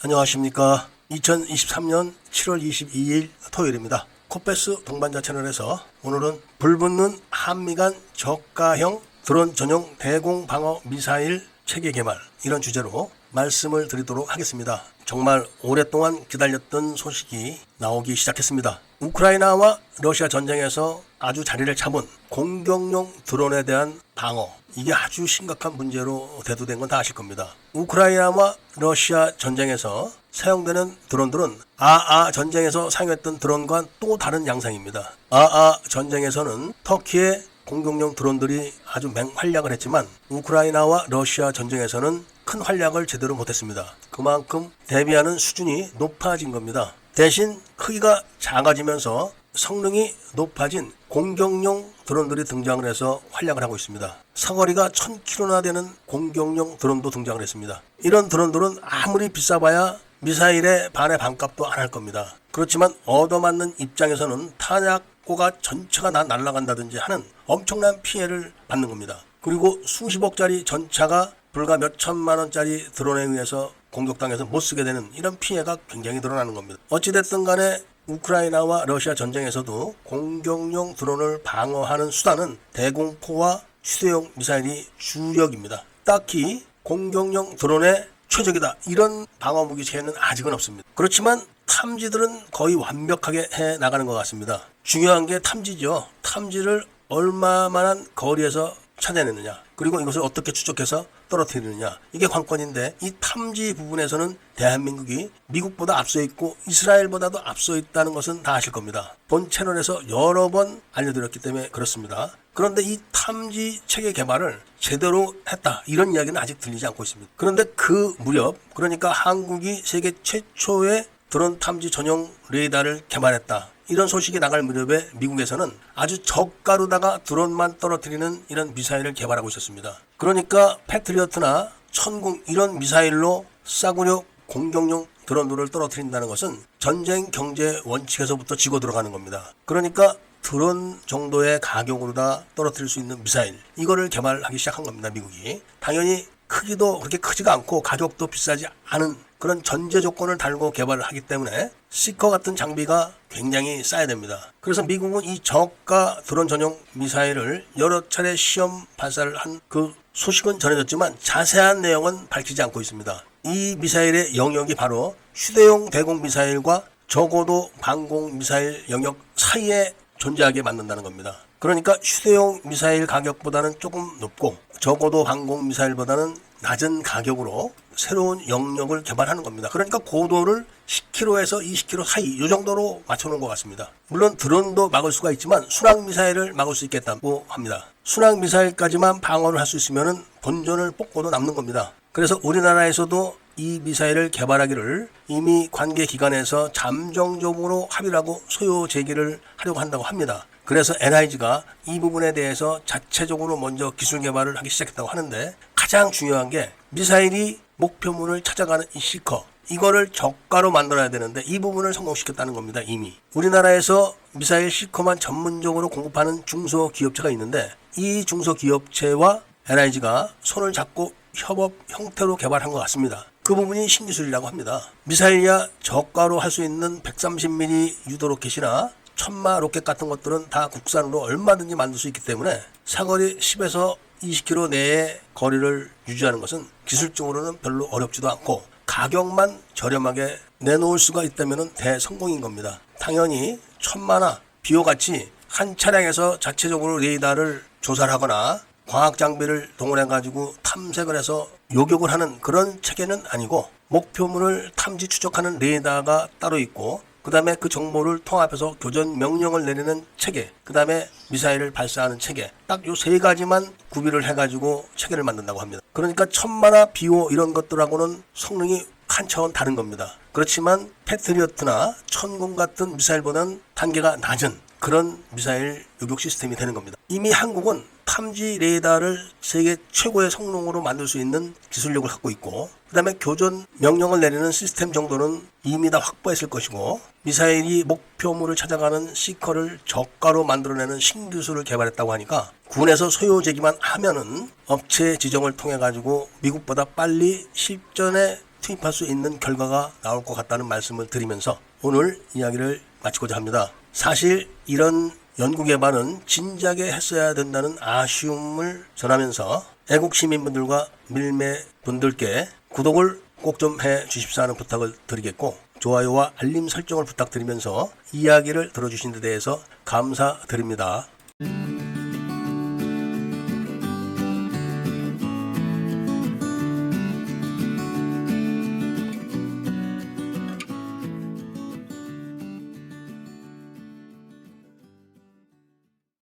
안녕하십니까. 2023년 7월 22일 토요일입니다. 코페스 동반자 채널에서 오늘은 불붙는 한미 간 저가형 드론 전용 대공 방어 미사일 체계 개발, 이런 주제로 말씀을 드리도록 하겠습니다. 정말 오랫동안 기다렸던 소식이 나오기 시작했습니다. 우크라이나와 러시아 전쟁에서 아주 자리를 잡은 공격용 드론에 대한 방어, 이게 아주 심각한 문제로 대두된 건 다 아실 겁니다. 우크라이나와 러시아 전쟁에서 사용되는 드론들은 전쟁에서 사용했던 드론과 또 다른 양상입니다. 전쟁에서는 터키의 공격용 드론들이 아주 맹활약을 했지만 우크라이나와 러시아 전쟁에서는 큰 활약을 제대로 못했습니다. 그만큼 대비하는 수준이 높아진 겁니다. 대신 크기가 작아지면서 성능이 높아진 공격용 드론들이 등장을 해서 활약을 하고 있습니다. 사거리가 1000km나 되는 공격용 드론도 등장을 했습니다. 이런 드론들은 아무리 비싸봐야 미사일의 반의 반값도 안 할 겁니다. 그렇지만 얻어맞는 입장에서는 탄약고가 전체가 다 날아간다든지 하는 엄청난 피해를 받는 겁니다. 그리고 수십억짜리 전차가 불과 몇 천만 원짜리 드론에 의해서 공격당해서 못 쓰게 되는 이런 피해가 굉장히 늘어나는 겁니다. 어찌됐든 간에 우크라이나와 러시아 전쟁에서도 공격용 드론을 방어하는 수단은 대공포와 휴대용 미사일이 주력입니다. 딱히 공격용 드론의 최적이다, 이런 방어 무기 체계는 아직은 없습니다. 그렇지만 탐지들은 거의 완벽하게 해 나가는 것 같습니다. 중요한 게 탐지죠. 탐지를 얼마만한 거리에서 찾아내느냐, 그리고 이것을 어떻게 추적해서 떨어뜨리느냐, 이게 관건인데, 이 탐지 부분에서는 대한민국이 미국보다 앞서 있고 이스라엘보다도 앞서 있다는 것은 다 아실 겁니다. 본 채널에서 여러 번 알려드렸기 때문에 그렇습니다. 그런데 이 탐지 체계 개발을 제대로 했다, 이런 이야기는 아직 들리지 않고 있습니다. 그런데 그 무렵, 그러니까 한국이 세계 최초의 드론 탐지 전용 레이더를 개발했다, 이런 소식이 나갈 무렵에 미국에서는 아주 저가로다가 드론만 떨어뜨리는 이런 미사일을 개발하고 있었습니다. 그러니까 패트리어트나 천궁 이런 미사일로 싸구려 공격용 드론들을 떨어뜨린다는 것은 전쟁 경제 원칙에서부터 지고 들어가는 겁니다. 그러니까 드론 정도의 가격으로 다 떨어뜨릴 수 있는 미사일, 이거를 개발하기 시작한 겁니다. 미국이. 당연히 크기도 그렇게 크지가 않고 가격도 비싸지 않은 그런 전제 조건을 달고 개발을 하기 때문에 시커 같은 장비가 굉장히 싸야 됩니다. 그래서 미국은 이 저가 드론 전용 미사일을 여러 차례 시험 발사를 한 그 소식은 전해졌지만 자세한 내용은 밝히지 않고 있습니다. 이 미사일의 영역이 바로 휴대용 대공 미사일과 저고도 방공 미사일 영역 사이에 존재하게 만든다는 겁니다. 그러니까 휴대용 미사일 가격보다는 조금 높고 저고도 방공 미사일보다는 낮은 가격으로 새로운 영역을 개발하는 겁니다. 그러니까 고도를 10km에서 20km 사이, 이 정도로 맞춰놓은 것 같습니다. 물론 드론도 막을 수가 있지만 순항미사일을 막을 수 있겠다고 합니다. 순항미사일까지만 방어를 할 수 있으면 본전을 뽑고도 남는 겁니다. 그래서 우리나라에서도 이 미사일을 개발하기를 이미 관계기관에서 잠정적으로 합의를 하고 소요 제기를 하려고 한다고 합니다. 그래서 NIG가 이 부분에 대해서 자체적으로 먼저 기술 개발을 하기 시작했다고 하는데, 가장 중요한 게 미사일이 목표물을 찾아가는 이 시커, 이거를 저가로 만들어야 되는데 이 부분을 성공시켰다는 겁니다. 이미 우리나라에서 미사일 시커만 전문적으로 공급하는 중소기업체가 있는데, 이 중소기업체와 NIG가 손을 잡고 협업 형태로 개발한 것 같습니다. 그 부분이 신기술이라고 합니다. 미사일이야 저가로 할 수 있는 130mm 유도 로켓이나 천마 로켓 같은 것들은 다 국산으로 얼마든지 만들 수 있기 때문에 사거리 10에서 20km 내의 거리를 유지하는 것은 기술적으로는 별로 어렵지도 않고 가격만 저렴하게 내놓을 수가 있다면 대성공인 겁니다. 당연히 천마나 비호같이 한 차량에서 자체적으로 레이더를 조사를 하거나 과학 장비를 동원해가지고 탐색을 해서 요격을 하는 그런 체계는 아니고, 목표물을 탐지 추적하는 레이더가 따로 있고, 그 다음에 그 정보를 통합해서 교전 명령을 내리는 체계, 그 다음에 미사일을 발사하는 체계, 딱 요 세 가지만 구비를 해가지고 체계를 만든다고 합니다. 그러니까 천마나 비호 이런 것들하고는 성능이 한 차원 다른 겁니다. 그렇지만 패트리어트나 천궁 같은 미사일보다는 단계가 낮은 그런 미사일 요격 시스템이 되는 겁니다. 이미 한국은 탐지 레이더를 세계 최고의 성능으로 만들 수 있는 기술력을 갖고 있고, 그 다음에 교전 명령을 내리는 시스템 정도는 이미 다 확보했을 것이고, 미사일이 목표물을 찾아가는 시커를 저가로 만들어내는 신기술을 개발했다고 하니까 군에서 소요 제기만 하면은 업체 지정을 통해 가지고 미국보다 빨리 실전에 투입할 수 있는 결과가 나올 것 같다는 말씀을 드리면서 오늘 이야기를 마치고자 합니다. 사실 이런 연구개발은 진작에 했어야 된다는 아쉬움을 전하면서 애국 시민분들과 밀매분들께 구독을 꼭 좀 해 주십사 하는 부탁을 드리겠고, 좋아요와 알림 설정을 부탁드리면서 이야기를 들어주신 데 대해서 감사드립니다.